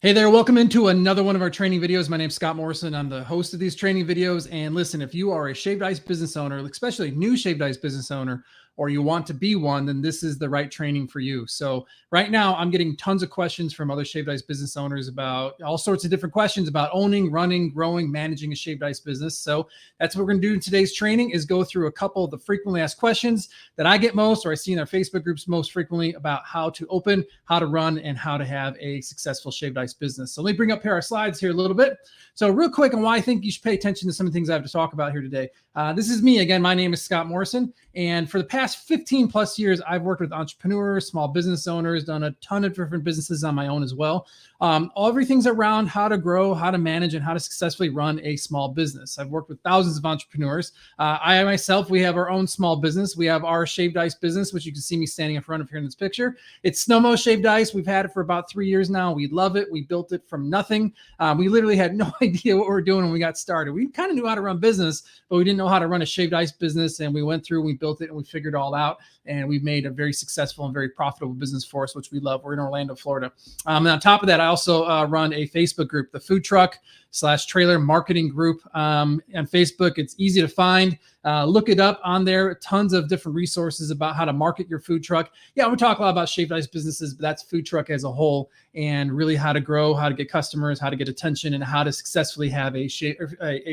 Hey there, welcome into another one of our training videos. My name's Scott Morrison. I'm the host of these training videos. And listen, if you are a shaved ice business owner, especially a new shaved ice business owner, or you want to be one, then this is the right training for you. So right now I'm getting tons of questions from other shaved ice business owners about all sorts of different questions about owning, running, growing, managing a shaved ice business. So that's what we're going to do in today's training is go through a couple of the frequently asked questions that I get most, or I see in our Facebook groups most frequently about how to open, how to run, and how to have a successful shaved ice business. So let me bring up here our slides here a little bit. So real quick on why I think you should pay attention to some of the things I have to talk about here today. This is me again. My name is Scott Morrison. And for the past 15 plus years, I've worked with entrepreneurs, small business owners, done a ton of different businesses on my own as well. Everything's around how to grow, how to manage, and how to successfully run a small business. I've worked with thousands of entrepreneurs. I myself, we have our own small business. We have our shaved ice business, which you can see me standing in front of here in this picture. It's Snowmo Shaved Ice. We've had it for about 3 years now. We love it. We built it from nothing. We literally had no idea what we were doing when we got started. We kind of knew how to run business, but we didn't know how to run a shaved ice business. And we went through, we built it, and we figured it all out. And we've made a very successful and very profitable business for us, which we love. We're in Orlando, Florida. And on top of that, I also run a Facebook group, the Food Truck / Trailer Marketing Group on Facebook. It's easy to find. Look it up on there. Tons of different resources about how to market your food truck. Yeah, we talk a lot about shaved ice businesses, but that's food truck as a whole, and really how to grow, how to get customers, how to get attention, and how to successfully have a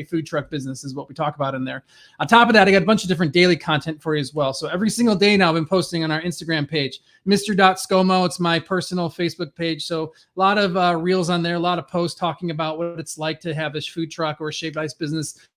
food truck business is what we talk about in there. On top of that, I got a bunch of different daily content for you as well. So every single day now I've been posting on our Instagram page, Mr.Scomo. It's my personal Facebook page. So a lot of reels on there, a lot of posts talking about what it's like to have a food truck or a shaved ice business.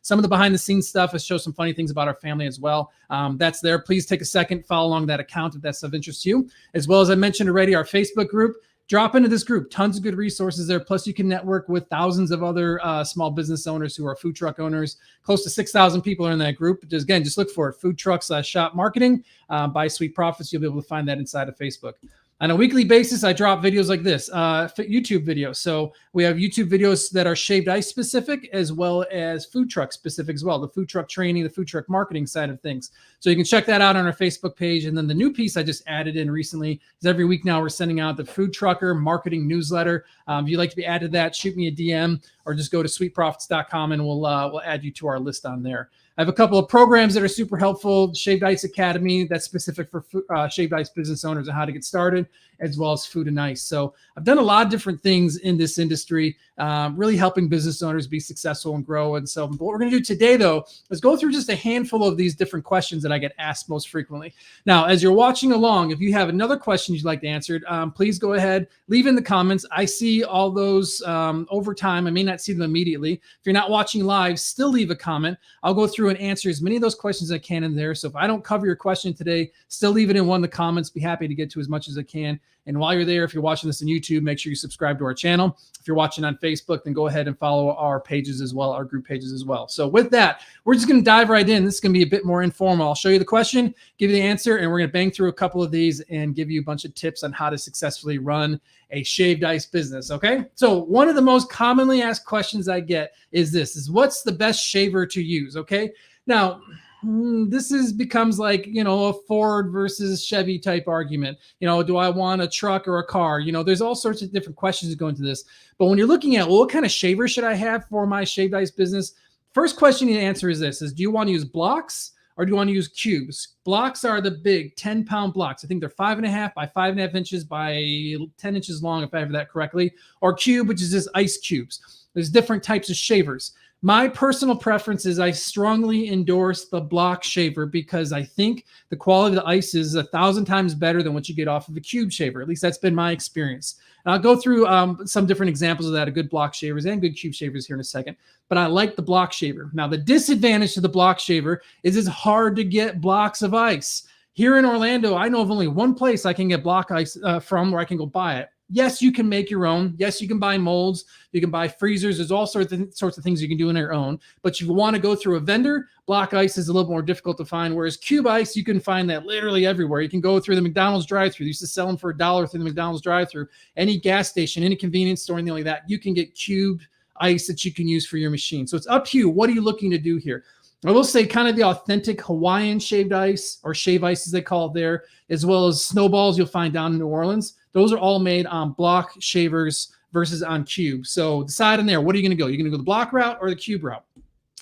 Some of the behind the scenes stuff is show some funny things about our family as well. That's there. Please take a second, follow along that account if that's of interest to you. As well as I mentioned already, our Facebook group. Drop into this group. Tons of good resources there. Plus, you can network with thousands of other small business owners who are food truck owners. Close to 6,000 people are in that group. Just look for it. Food Truck / Shop Marketing by Sweet Profits. You'll be able to find that inside of Facebook. On a weekly basis, I drop videos like this, YouTube videos. So we have YouTube videos that are shaved ice specific as well as food truck specific as well. The food truck training, the food truck marketing side of things. So you can check that out on our Facebook page. And then the new piece I just added in recently is every week now we're sending out the Food Trucker Marketing Newsletter. If you'd like to be added to that, shoot me a DM or just go to sweetprofits.com and we'll add you to our list on there. I have a couple of programs that are super helpful. Shaved Ice Academy, that's specific for shaved ice business owners and how to get started, as well as Food and Ice. So I've done a lot of different things in this industry, really helping business owners be successful and grow. And so what we're going to do today, though, is go through just a handful of these different questions that I get asked most frequently. Now, as you're watching along, if you have another question you'd like to answer, please go ahead, leave in the comments. I see all those over time. I may not see them immediately. If you're not watching live, still leave a comment. I'll go through and answer as many of those questions as I can in there. So if I don't cover your question today, still leave it in one of the comments. Be happy to get to as much as I can. And while you're there, if you're watching this on YouTube, make sure you subscribe to our channel. If you're watching on Facebook, then go ahead and follow our pages as well, our group pages as well. So with that, we're just going to dive right in. This is going to be a bit more informal. I'll show you the question, give you the answer, and we're going to bang through a couple of these and give you a bunch of tips on how to successfully run a shaved ice business. Okay. So one of the most commonly asked questions I get is what's the best shaver to use? Okay. Now, this becomes like, a Ford versus Chevy type argument. Do I want a truck or a car? There's all sorts of different questions that go into this. But when you're looking at, well, what kind of shaver should I have for my shaved ice business? First question you answer is this, do you want to use blocks or do you want to use cubes? Blocks are the big 10-pound blocks. I think they're 5.5 by 5.5 inches by 10 inches long, if I have that correctly, or cube, which is just ice cubes. There's different types of shavers. My personal preference is I strongly endorse the block shaver because I think the quality of the ice is 1,000 times better than what you get off of a cube shaver. At least that's been my experience. And I'll go through some different examples of that, of good block shavers and good cube shavers here in a second. But I like the block shaver. Now, the disadvantage to the block shaver is it's hard to get blocks of ice. Here in Orlando, I know of only one place I can get block ice from where I can go buy it. Yes, you can make your own. Yes, you can buy molds. You can buy freezers. There's all sorts of things you can do on your own. But if you want to go through a vendor, block ice is a little more difficult to find. Whereas cube ice, you can find that literally everywhere. You can go through the McDonald's drive-thru. They used to sell them for $1 through the McDonald's drive-thru. Any gas station, any convenience store, anything like that, you can get cube ice that you can use for your machine. So it's up to you. What are you looking to do here? I will say kind of the authentic Hawaiian shaved ice, or shave ice as they call it there, as well as snowballs you'll find down in New Orleans. Those are all made on block shavers versus on cube. So decide on there. What are you going to go? You're going to go the block route or the cube route?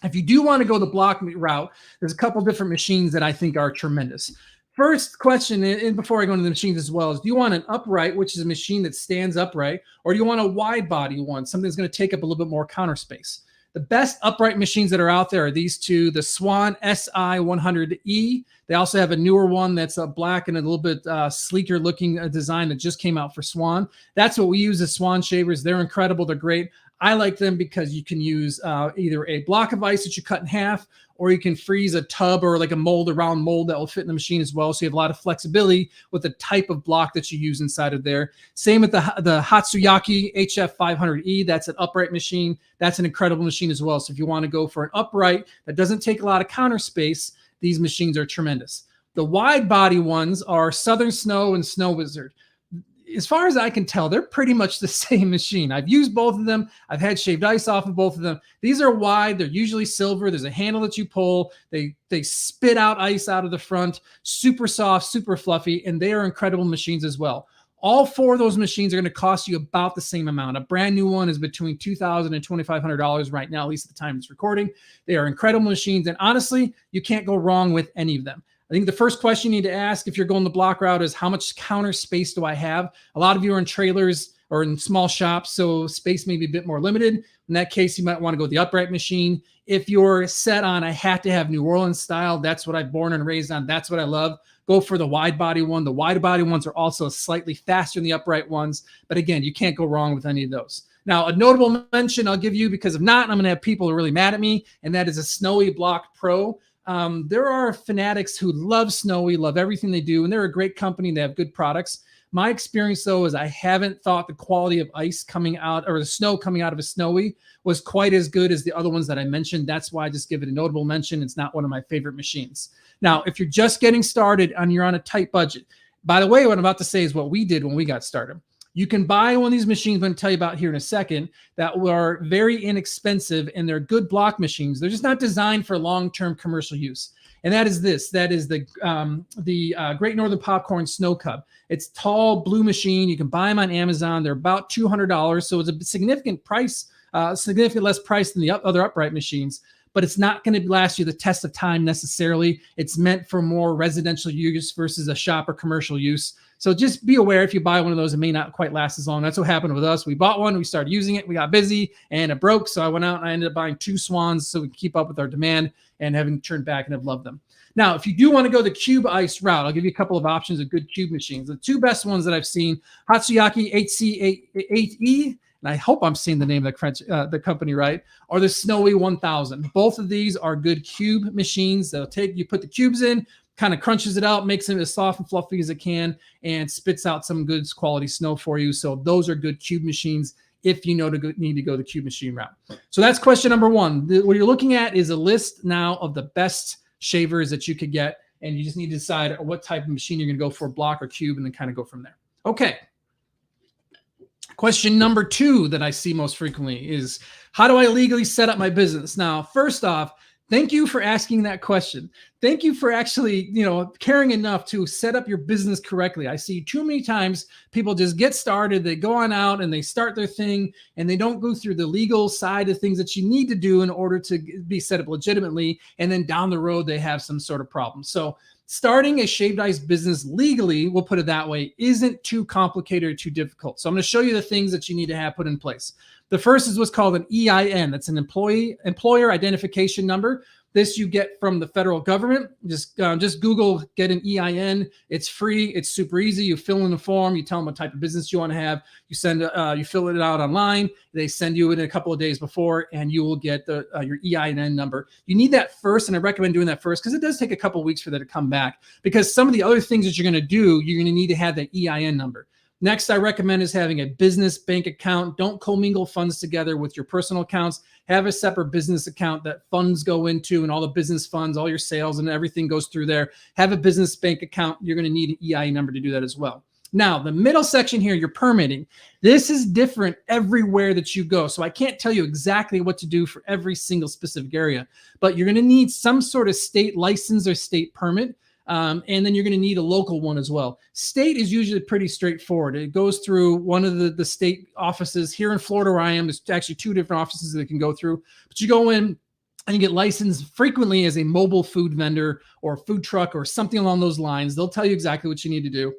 If you do want to go the block route, there's a couple different machines that I think are tremendous. First question, and before I go into the machines as well, is do you want an upright, which is a machine that stands upright, or do you want a wide body one, something that's going to take up a little bit more counter space? The best upright machines that are out there are these two, the Swan SI100E. They also have a newer one that's black and a little bit sleeker looking design that just came out for Swan. That's what we use as Swan shavers. They're incredible. They're great. I like them because you can use either a block of ice that you cut in half, or you can freeze a tub or like a mold, a round mold that will fit in the machine as well. So you have a lot of flexibility with the type of block that you use inside of there. Same with the Hatsuyaki HF500E. That's an upright machine. That's an incredible machine as well. So if you want to go for an upright that doesn't take a lot of counter space, these machines are tremendous. The wide body ones are Southern Snow and Snow Wizard. As far as I can tell, they're pretty much the same machine. I've used both of them. I've had shaved ice off of both of them. These are wide. They're usually silver. There's a handle that you pull. They spit out ice out of the front. Super soft, super fluffy, and they are incredible machines as well. All four of those machines are going to cost you about the same amount. A brand new one is between $2,000 and $2,500 right now, at least at the time it's recording. They are incredible machines, and honestly, you can't go wrong with any of them. I think the first question you need to ask if you're going the block route is how much counter space do I have? A lot of you are in trailers or in small shops, so space may be a bit more limited. In that case, you might want to go the upright machine. If you're set on, I have to have New Orleans style, that's what I've born and raised on, that's what I love, go for the wide body one. The wide body ones are also slightly faster than the upright ones, but again, you can't go wrong with any of those. Now, a notable mention I'll give you, because if not, I'm going to have people really mad at me, and that is a Snowy Block Pro. There are fanatics who love Snowy, love everything they do, and they're a great company. They have good products. My experience, though, is I haven't thought the quality of ice coming out or the snow coming out of a Snowy was quite as good as the other ones that I mentioned. That's why I just give it a notable mention. It's not one of my favorite machines. Now, if you're just getting started and you're on a tight budget, by the way, what I'm about to say is what we did when we got started. You can buy one of these machines I'm going to tell you about here in a second that are very inexpensive, and they're good block machines. They're just not designed for long-term commercial use. And that is this. That is the Great Northern Popcorn Snow Cub. It's a tall blue machine. You can buy them on Amazon. They're about $200. So it's a significant price, significantly less price than the other upright machines. But it's not going to last you the test of time necessarily. It's meant for more residential use versus a shop or commercial use. So just be aware if you buy one of those, it may not quite last as long. That's what happened with us. We bought one, we started using it, we got busy, and it broke. So I went out and I ended up buying 2 Swans so we could keep up with our demand, and having turned back and have loved them. Now, if you do want to go the cube ice route, I'll give you a couple of options of good cube machines. The 2 best ones that I've seen, Hatsuyaki HC8E, and I hope I'm saying the name of the company right, or the Snowy 1000. Both of these are good cube machines. They'll take, you put the cubes in, kind of crunches it out, makes it as soft and fluffy as it can, and spits out some good quality snow for you. So those are good cube machines if you need to go the cube machine route. So that's question number 1. What you're looking at is a list now of the best shavers that you could get, and you just need to decide what type of machine you're going to go for, block or cube, and then kind of go from there. Okay. Question number 2 that I see most frequently is, how do I legally set up my business? Now, first off, thank you for asking that question. Thank you for actually, caring enough to set up your business correctly. I see too many times people just get started, they go on out and they start their thing, and they don't go through the legal side of things that you need to do in order to be set up legitimately. And then down the road, they have some sort of problem. So starting a shaved ice business legally, we'll put it that way, isn't too complicated or too difficult. So I'm going to show you the things that you need to have put in place. The first is what's called an EIN. That's an employer identification number. This you get from the federal government. Just Google, get an EIN. It's free. It's super easy. You fill in the form. You tell them what type of business you want to have. You fill it out online. They send you it in a couple of days before, and you will get your EIN number. You need that first, and I recommend doing that first because it does take a couple of weeks for that to come back. Because some of the other things that you're going to do, you're going to need to have that EIN number. Next, I recommend is having a business bank account. Don't commingle funds together with your personal accounts. Have a separate business account that funds go into, and all the business funds, all your sales and everything goes through there. Have a business bank account. You're going to need an EIN number to do that as well. Now, the middle section here, your permitting. This is different everywhere that you go. So I can't tell you exactly what to do for every single specific area, but you're going to need some sort of state license or state permit. And then you're going to need a local one as well. State is usually pretty straightforward. It goes through one of the state offices here in Florida where I am. There's actually 2 different offices that it can go through, but you go in and you get licensed frequently as a mobile food vendor or food truck or something along those lines. They'll tell you exactly what you need to do.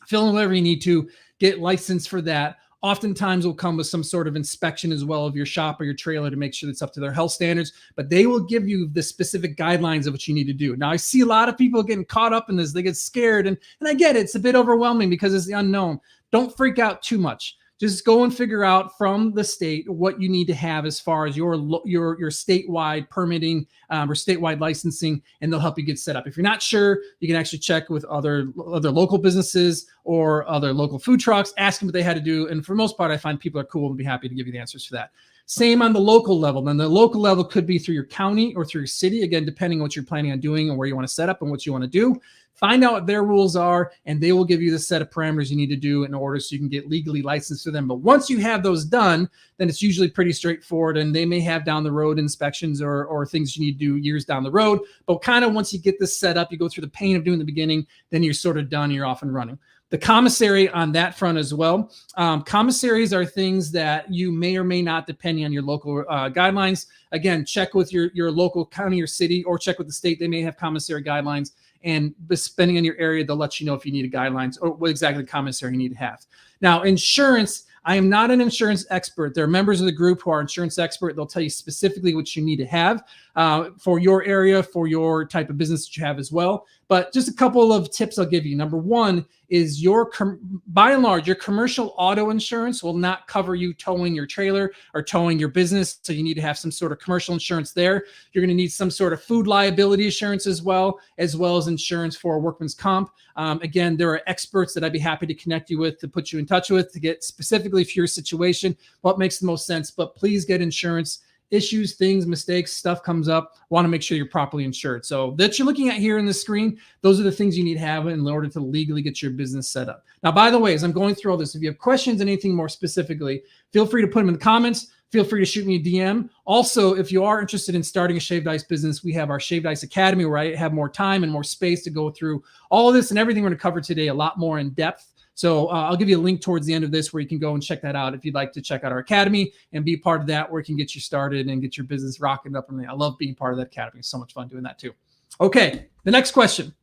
Fill in whatever you need to, get licensed for that. Oftentimes will come with some sort of inspection as well of your shop or your trailer to make sure it's up to their health standards, but they will give you the specific guidelines of what you need to do. Now, I see a lot of people getting caught up in this. They get scared, and I get it. It's a bit overwhelming because it's the unknown. Don't freak out too much. Just go and figure out from the state what you need to have as far as your statewide permitting or statewide licensing, and they'll help you get set up. If you're not sure, you can actually check with other local businesses or other local food trucks, ask them what they had to do. And for the most part, I find people are cool and be happy to give you the answers for that. Same on the local level. Then the local level could be through your county or through your city, again, depending on what you're planning on doing and where you want to set up and what you want to do. Find out what their rules are, and they will give you the set of parameters you need to do in order so you can get legally licensed for them. But once you have those done, then it's usually pretty straightforward, and they may have down the road inspections or things you need to do years down the road. But kind of once you get this set up, you go through the pain of doing the beginning, then you're sort of done, you're off and running. The commissary on that front as well. Commissaries are things that you may or may not, depending on your local guidelines. Again, check with your local county or city, or check with the state. They may have commissary guidelines. And depending on your area, they'll let you know if you need a guidelines or what exactly commissary you need to have. Now, insurance, I am not an insurance expert. There are members of the group who are insurance expert. They'll tell you specifically what you need to have for your area, for your type of business that you have as well. But just a couple of tips I'll give you. Number one is by and large, your commercial auto insurance will not cover you towing your trailer or towing your business. So you need to have some sort of commercial insurance there. You're going to need some sort of food liability insurance as well as insurance for workman's comp. Again, there are experts that I'd be happy to connect you with, to put you in touch with, to get specifically for your situation what makes the most sense. But please get insurance. Issues, things, mistakes, stuff comes up, want to make sure you're properly insured. So that you're looking at here in the screen, those are the things you need to have in order to legally get your business set up. Now, by the way, as I'm going through all this, if you have questions, anything more specifically, feel free to put them in the comments. Feel free to shoot me a DM. Also, if you are interested in starting a shaved ice business, we have our Shaved Ice Academy, where I have more time and more space to go through all of this and everything we're going to cover today a lot more in depth. So I'll give you a link towards the end of this where you can go and check that out if you'd like to check out our academy and be part of that, where it can get you started and get your business rocking up. I love being part of that academy. It's so much fun doing that too. Okay, the next question.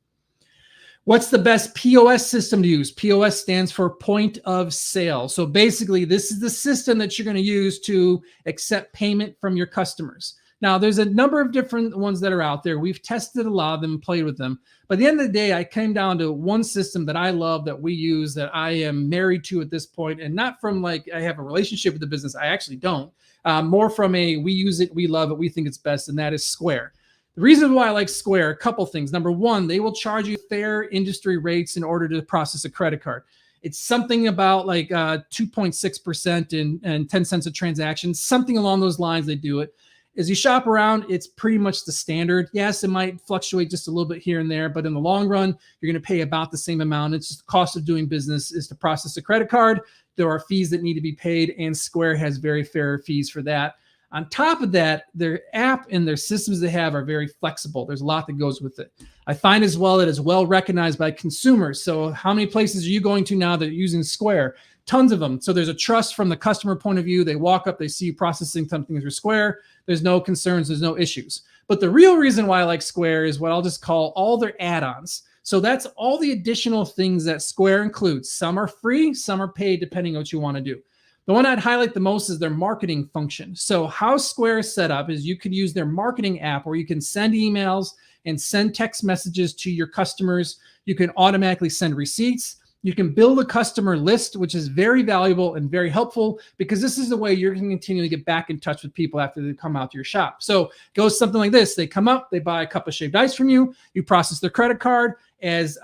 What's the best POS system to use? POS stands for point of sale. So basically, this is the system that you're going to use to accept payment from your customers. Now, there's a number of different ones that are out there. We've tested a lot of them, played with them. But at the end of the day, I came down to one system that I love, that we use, that I am married to at this point, and not from like I have a relationship with the business. I actually don't. More from we use it, we love it, we think it's best, and that is Square. The reason why I like Square, a couple things. Number one, they will charge you fair industry rates in order to process a credit card. It's something about like 2.6% and 10 cents a transaction, something along those lines. They do it. As you shop around, it's pretty much the standard. Yes, it might fluctuate just a little bit here and there, but in the long run, you're going to pay about the same amount. It's just the cost of doing business is to process a credit card. There are fees that need to be paid, and Square has very fair fees for that. On top of that, their app and their systems they have are very flexible. There's a lot that goes with it. I find as well that it's well recognized by consumers. So how many places are you going to now that are using Square? Tons of them. So there's a trust from the customer point of view. They walk up, they see you processing something through Square. There's no concerns, there's no issues. But the real reason why I like Square is what I'll just call all their add-ons. So that's all the additional things that Square includes. Some are free, some are paid, depending on what you want to do. The one I'd highlight the most is their marketing function. So how Square is set up is you could use their marketing app where you can send emails and send text messages to your customers. You can automatically send receipts. You can build a customer list, which is very valuable and very helpful, because this is the way you're going to continue to get back in touch with people after they come out to your shop. So it goes something like this. They come up, they buy a cup of shaved ice from you, you process their credit card. As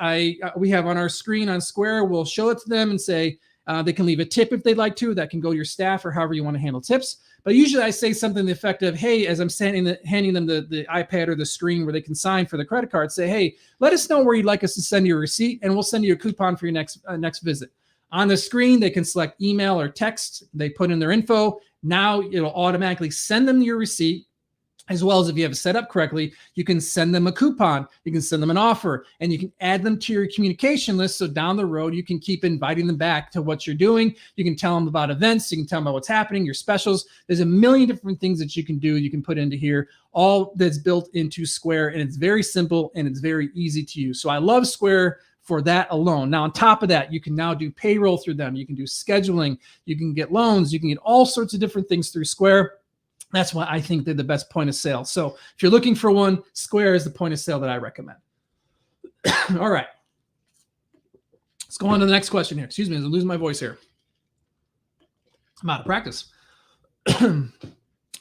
we have on our screen on Square, we'll show it to them and say, they can leave a tip if they'd like to. That can go to your staff or however you want to handle tips. But usually I say something to the effect of, hey, as I'm handing them the iPad or the screen where they can sign for the credit card, say, hey, let us know where you'd like us to send you a receipt, and we'll send you a coupon for your next visit. On the screen, they can select email or text. They put in their info. Now it'll automatically send them your receipt. As well as if you have it set up correctly, you can send them a coupon, you can send them an offer, and you can add them to your communication list. So down the road, you can keep inviting them back to what you're doing. You can tell them about events, you can tell them about what's happening, your specials. There's a million different things that you can do. You can put into here, all that's built into Square, and it's very simple and it's very easy to use. So I love Square for that alone. Now, on top of that, you can now do payroll through them. You can do scheduling, you can get loans, you can get all sorts of different things through Square. That's why I think they're the best point of sale. So if you're looking for one, Square is the point of sale that I recommend. All right. Let's go on to the next question here. Excuse me, I'm losing my voice here. I'm out of practice.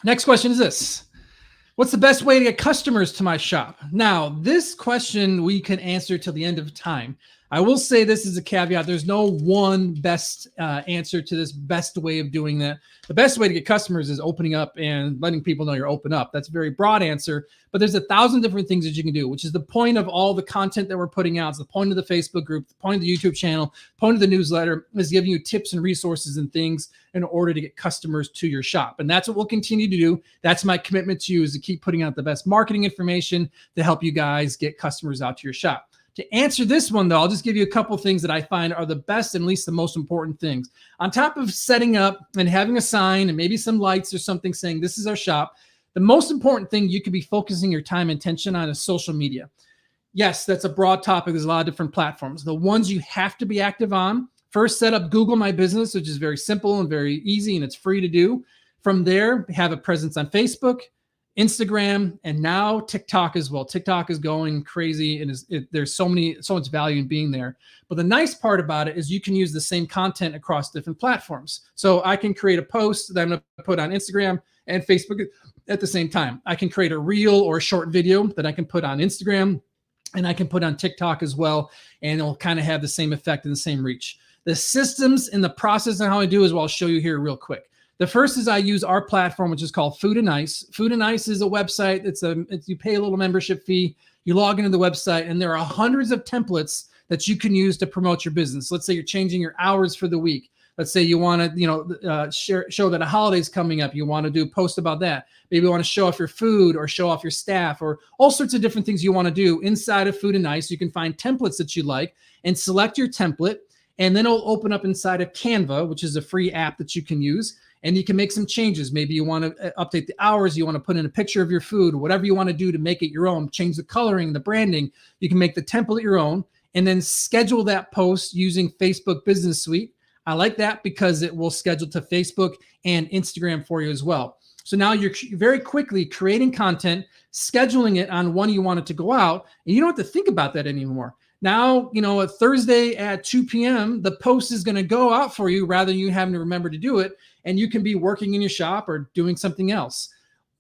Next question is this. What's the best way to get customers to my shop? Now, this question we can answer till the end of time. I will say this is a caveat. There's no one best answer to this best way of doing that. The best way to get customers is opening up and letting people know you're open up. That's a very broad answer, but there's 1,000 different things that you can do, which is the point of all the content that we're putting out. It's the point of the Facebook group, the point of the YouTube channel, point of the newsletter is giving you tips and resources and things in order to get customers to your shop. And that's what we'll continue to do. That's my commitment to you, is to keep putting out the best marketing information to help you guys get customers out to your shop. To answer this one, though, I'll just give you a couple things that I find are the best and least the most important things. On top of setting up and having a sign and maybe some lights or something saying this is our shop, the most important thing you could be focusing your time and attention on is social media. Yes, that's a broad topic. There's a lot of different platforms. The ones you have to be active on, first set up Google My Business, which is very simple and very easy and it's free to do. From there, have a presence on Facebook, Instagram, and now TikTok as well. TikTok is going crazy, and there's so much value in being there. But the nice part about it is you can use the same content across different platforms. So I can create a post that I'm going to put on Instagram and Facebook at the same time. I can create a reel or a short video that I can put on Instagram, and I can put on TikTok as well, and it'll kind of have the same effect and the same reach. The systems and the process and how I do is what I'll show you here real quick. The first is I use our platform, which is called Food and Ice. Food and Ice is a website. You pay a little membership fee. You log into the website, and there are hundreds of templates that you can use to promote your business. Let's say you're changing your hours for the week. Let's say you want to, show that a holiday's coming up. You want to do a post about that. Maybe you want to show off your food or show off your staff or all sorts of different things you want to do inside of Food and Ice. You can find templates that you like and select your template, and then it'll open up inside of Canva, which is a free app that you can use. And you can make some changes. Maybe you want to update the hours. You want to put in a picture of your food, whatever you want to do to make it your own. Change the coloring, the branding. You can make the template your own and then schedule that post using Facebook Business Suite. I like that because it will schedule to Facebook and Instagram for you as well. So now you're very quickly creating content, scheduling it on when you want it to go out, and you don't have to think about that anymore. Now, a Thursday at 2 p.m., the post is going to go out for you rather than you having to remember to do it. And you can be working in your shop or doing something else.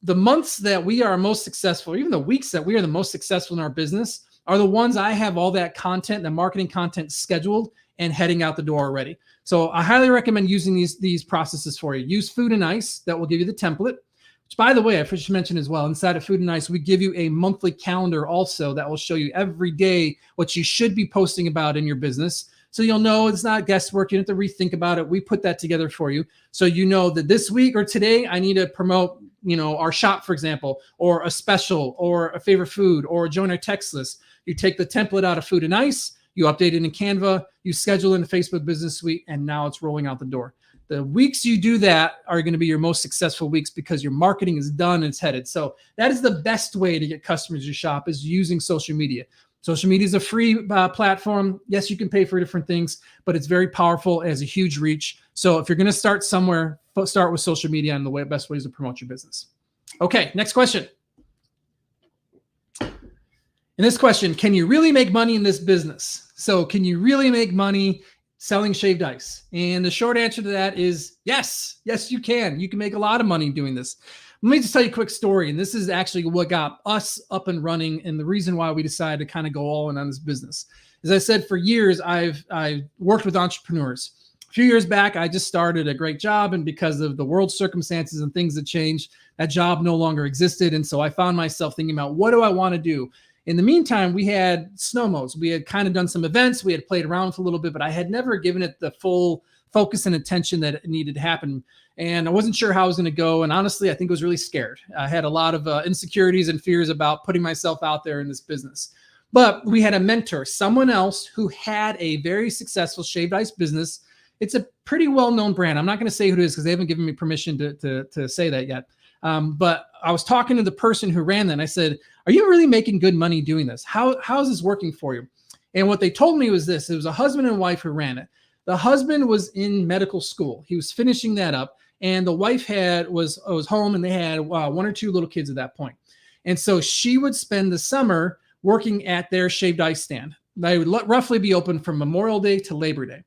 The months that we are most successful, or even the weeks that we are the most successful in our business, are the ones I have all that content, the marketing content scheduled and heading out the door already. So I highly recommend using these processes for you. Use Food and Ice. That will give you the template. Which, by the way, I should mention as well, inside of Food and Ice, we give you a monthly calendar also that will show you every day what you should be posting about in your business. So you'll know it's not guesswork. You don't have to rethink about it. We put that together for you. So you know that this week or today, I need to promote, our shop, for example, or a special or a favorite food or join our text list. You take the template out of Food and Ice, you update it in Canva, you schedule it in the Facebook Business Suite, and now it's rolling out the door. The weeks you do that are going to be your most successful weeks because your marketing is done and it's headed. So that is the best way to get customers to your shop, is using social media. Social media is a free platform. Yes, you can pay for different things, but it's very powerful. It has a huge reach. So if you're going to start somewhere, start with social media and the best ways to promote your business. Okay, next question. In this question, can you really make money in this business? So can you really make money selling shaved ice? And the short answer to that is yes. Yes, you can. You can make a lot of money doing this. Let me just tell you a quick story. And this is actually what got us up and running. And the reason why we decided to kind of go all in on this business. As I said, for years, I've worked with entrepreneurs. A few years back, I just started a great job. And because of the world circumstances and things that changed, that job no longer existed. And so I found myself thinking about, what do I want to do? In the meantime, we had snow modes. We had kind of done some events. We had played around with a little bit, but I had never given it the full focus and attention that it needed to happen. And I wasn't sure how I was going to go. And honestly, I think I was really scared. I had a lot of insecurities and fears about putting myself out there in this business. But we had a mentor, someone else who had a very successful shaved ice business. It's a pretty well-known brand. I'm not going to say who it is because they haven't given me permission to say that yet. But I was talking to the person who ran that, and I said, are you really making good money doing this? How is this working for you? And what they told me was this. It was a husband and wife who ran it. The husband was in medical school. He was finishing that up. And the wife was home, and they had 1 or 2 little kids at that point. And so she would spend the summer working at their shaved ice stand. They would roughly be open from Memorial Day to Labor Day.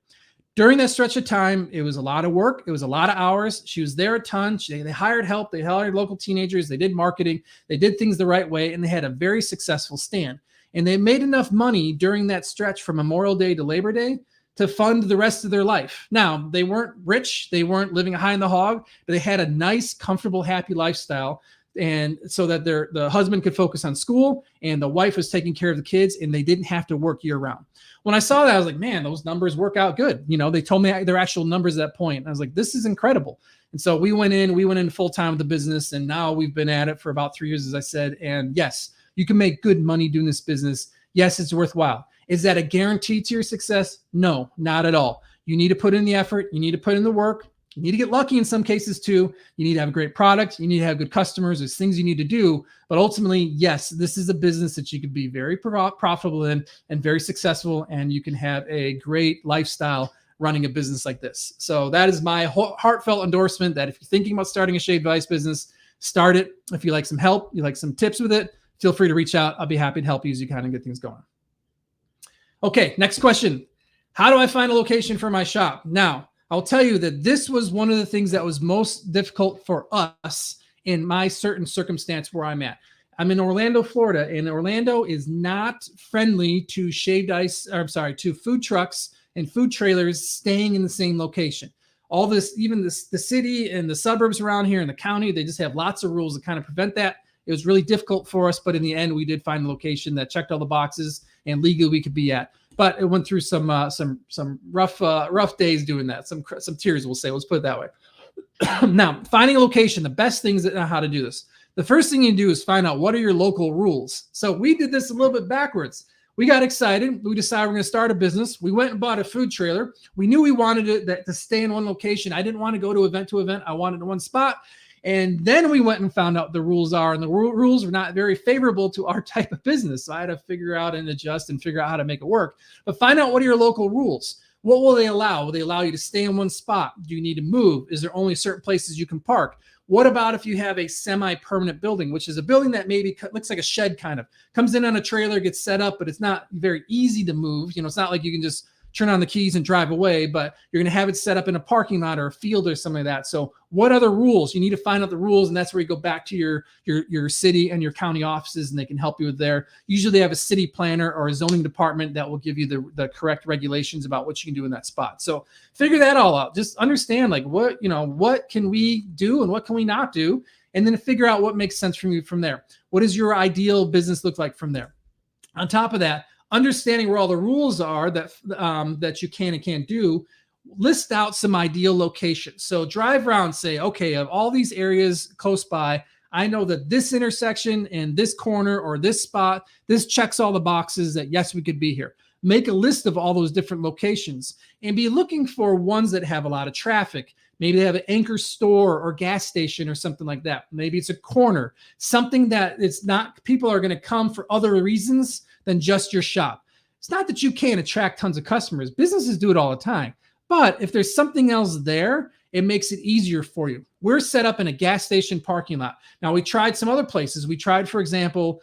During that stretch of time, it was a lot of work. It was a lot of hours. She was there a ton. They hired help. They hired local teenagers. They did marketing. They did things the right way, and they had a very successful stand. And they made enough money during that stretch from Memorial Day to Labor Day to fund the rest of their life. Now, they weren't rich. They weren't living high in the hog, but they had a nice, comfortable, happy lifestyle. And so that the husband could focus on school and the wife was taking care of the kids, and they didn't have to work year round. When I saw that, I was like, man, those numbers work out good. You know, they told me their actual numbers at that point. And I was like, this is incredible. And so we went in full time with the business, and now we've been at it for about 3 years, as I said. And yes, you can make good money doing this business. Yes, it's worthwhile. Is that a guarantee to your success? No, not at all. You need to put in the effort. You need to put in the work. You need to get lucky in some cases too. You need to have a great product. You need to have good customers. There's things you need to do. But ultimately, yes, this is a business that you could be very profitable in and very successful, and you can have a great lifestyle running a business like this. So that is my heartfelt endorsement that if you're thinking about starting a shaved ice business, start it. If you like some help, you like some tips with it, feel free to reach out. I'll be happy to help you as you kind of get things going. Okay, next question. How do I find a location for my shop? Now, I'll tell you that this was one of the things that was most difficult for us in my certain circumstance where I'm at. I'm in Orlando, Florida, and Orlando is not friendly to to food trucks and food trailers staying in the same location. All this, even the city and the suburbs around here in the county, they just have lots of rules to kind of prevent that. It was really difficult for us, but in the end, we did find a location that checked all the boxes and legally we could be at. But it went through some rough days doing that. Some tears, we'll say. Let's put it that way. Now, finding a location, the best things that know how to do this. The first thing you do is find out what are your local rules. So we did this a little bit backwards. We got excited. We decided we're going to start a business. We went and bought a food trailer. We knew we wanted it to stay in one location. I didn't want to go to event. I wanted it in one spot. And then we went and found out the rules are, and the rules were not very favorable to our type of business. So I had to figure out and adjust and figure out how to make it work. But find out what are your local rules. What will they allow? Will they allow you to stay in one spot? Do you need to move? Is there only certain places you can park? What about if you have a semi-permanent building, which is a building that maybe looks like a shed kind of, comes in on a trailer, gets set up, but it's not very easy to move. You know, it's not like you can just turn on the keys and drive away, but you're going to have it set up in a parking lot or a field or something like that. So what other rules? You need to find out the rules, and that's where you go back to your city and your county offices, and they can help you with there. Usually they have a city planner or a zoning department that will give you the correct regulations about what you can do in that spot. So figure that all out. Just understand like what can we do and what can we not do, and then figure out what makes sense from you from there. What does your ideal business look like from there? On top of that, understanding where all the rules are that you can and can't do, list out some ideal locations. So drive around, say, okay, of all these areas close by, I know that this intersection and this corner or this spot, this checks all the boxes that yes, we could be here. Make a list of all those different locations and be looking for ones that have a lot of traffic. Maybe they have an anchor store or gas station or something like that. Maybe it's a corner, something that it's not, people are going to come for other reasons than just your shop. It's not that you can't attract tons of customers. Businesses do it all the time. But if there's something else there, it makes it easier for you. We're set up in a gas station parking lot. Now, we tried some other places. We tried, for example,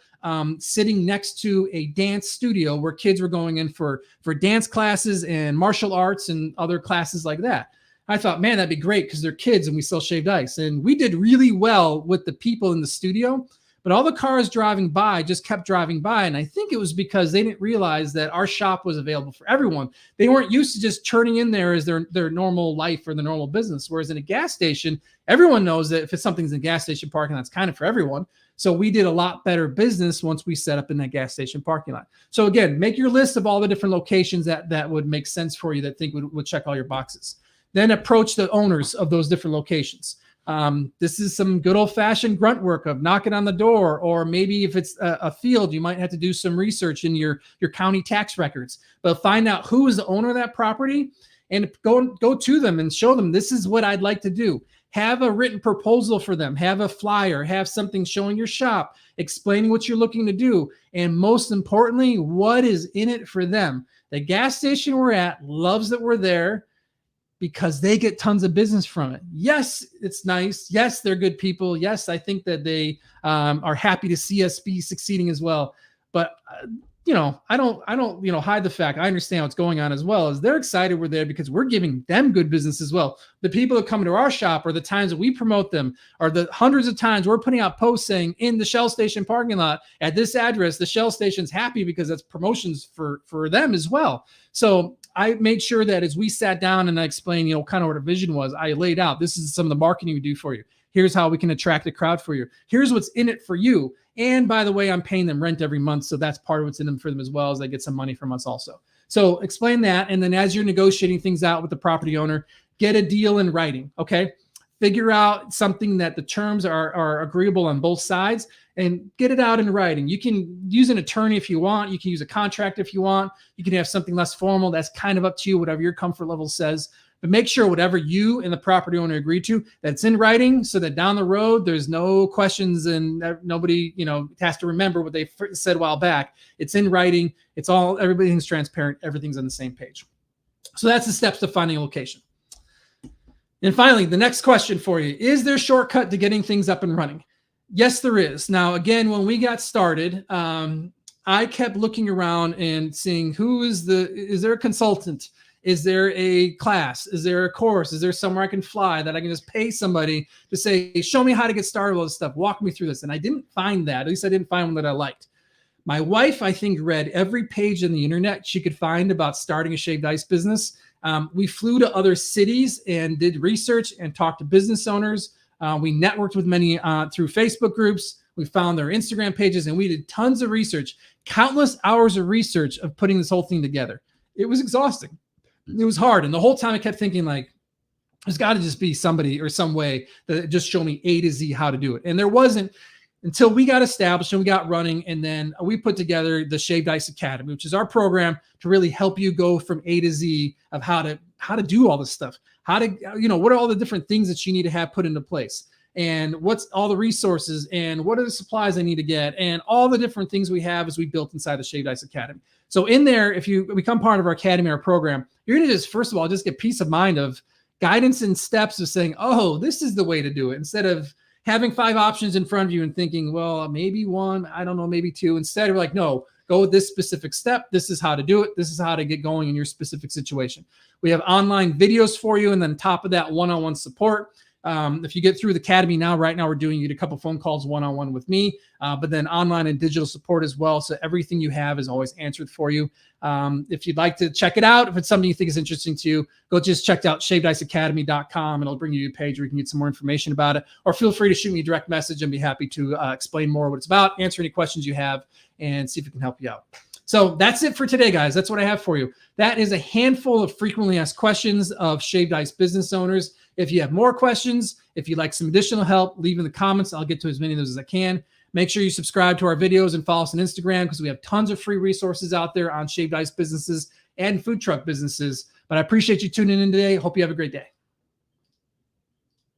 sitting next to a dance studio where kids were going in for dance classes and martial arts and other classes like that. I thought, man, that'd be great because they're kids and we sell shaved ice. And we did really well with the people in the studio. but all the cars driving by just kept driving by. And I think it was because they didn't realize that our shop was available for everyone. They weren't used to just turning in there as their normal life or the normal business. Whereas in a gas station, everyone knows that if it's something's in a gas station parking lot, it's kind of for everyone. So we did a lot better business once we set up in that gas station parking lot. So again, make your list of all the different locations that would make sense for you, that think would check all your boxes. Then approach the owners of those different locations. This is some good old-fashioned grunt work of knocking on the door, or maybe if it's a field, you might have to do some research in your county tax records. But find out who is the owner of that property and go to them and show them, this is what I'd like to do. Have a written proposal for them. Have a flyer. Have something showing your shop, explaining what you're looking to do. And most importantly, what is in it for them. The gas station we're at loves that we're there because they get tons of business from it. Yes, it's nice. Yes, they're good people. Yes, I think that they are happy to see us be succeeding as well. But I don't hide the fact. I understand what's going on as well. As they're excited we're there because we're giving them good business as well. The people that come to our shop, or the times that we promote them, are the hundreds of times we're putting out posts saying, in the Shell station parking lot at this address, the Shell station's happy, because that's promotions for them as well. So I made sure that as we sat down and I explained, kind of what our vision was, I laid out, this is some of the marketing we do for you. Here's how we can attract a crowd for you. Here's what's in it for you. And by the way, I'm paying them rent every month. So that's part of what's in them for them as well, as they get some money from us also. So explain that. And then as you're negotiating things out with the property owner, get a deal in writing. Okay. Figure out something that the terms are agreeable on both sides, and get it out in writing. You can use an attorney if you want. You can use a contract if you want. You can have something less formal. That's kind of up to you, whatever your comfort level says. But make sure whatever you and the property owner agree to, that's in writing, so that down the road, there's no questions and nobody, has to remember what they said a while back. It's in writing. It's all, everything's transparent. Everything's on the same page. So that's the steps to finding a location. And finally, the next question for you: is there a shortcut to getting things up and running? Yes, there is. Now, again, when we got started, I kept looking around and seeing is there a consultant? Is there a class? Is there a course? Is there somewhere I can fly that I can just pay somebody to say, show me how to get started with this stuff, walk me through this? And I didn't find that. At least I didn't find one that I liked. My wife, I think, read every page on the internet she could find about starting a shaved ice business. We flew to other cities and did research and talked to business owners. We networked with many through Facebook groups. We found their Instagram pages, and we did tons of research, countless hours of research of putting this whole thing together. It was exhausting. It was hard. And the whole time I kept thinking, like, there's got to just be somebody or some way that just show me A to Z how to do it. And there wasn't, until we got established and we got running. And then we put together the Shaved Ice Academy, which is our program to really help you go from A to Z of how to do all this stuff, how to, what are all the different things that you need to have put into place, and what's all the resources, and what are the supplies I need to get, and all the different things we have as we built inside the Shaved Ice Academy. So in there, if you become part of our academy, our program, you're going to just, first of all, just get peace of mind of guidance and steps of saying, oh, this is the way to do it, instead of having 5 options in front of you and thinking, well, maybe 1, I don't know, maybe 2. Instead, we're like, no, go with this specific step. This is how to do it. This is how to get going in your specific situation. We have online videos for you, and then top of that, one-on-one support. If you get through the academy right now, we're doing you a couple phone calls one-on-one with me, but then online and digital support as well. So everything you have is always answered for you. If you'd like to check it out, if it's something you think is interesting to you, go just check out shavedIceacademy.com, and it'll bring you to a page where you can get some more information about it, or feel free to shoot me a direct message and be happy to explain more what it's about, answer any questions you have, and see if it can help you out. So that's it for today, guys. That's what I have for you. That is a handful of frequently asked questions of shaved ice business owners. If you have more questions, if you'd like some additional help, leave in the comments. I'll get to as many of those as I can. Make sure you subscribe to our videos and follow us on Instagram, because we have tons of free resources out there on shaved ice businesses and food truck businesses. But I appreciate you tuning in today. Hope you have a great day.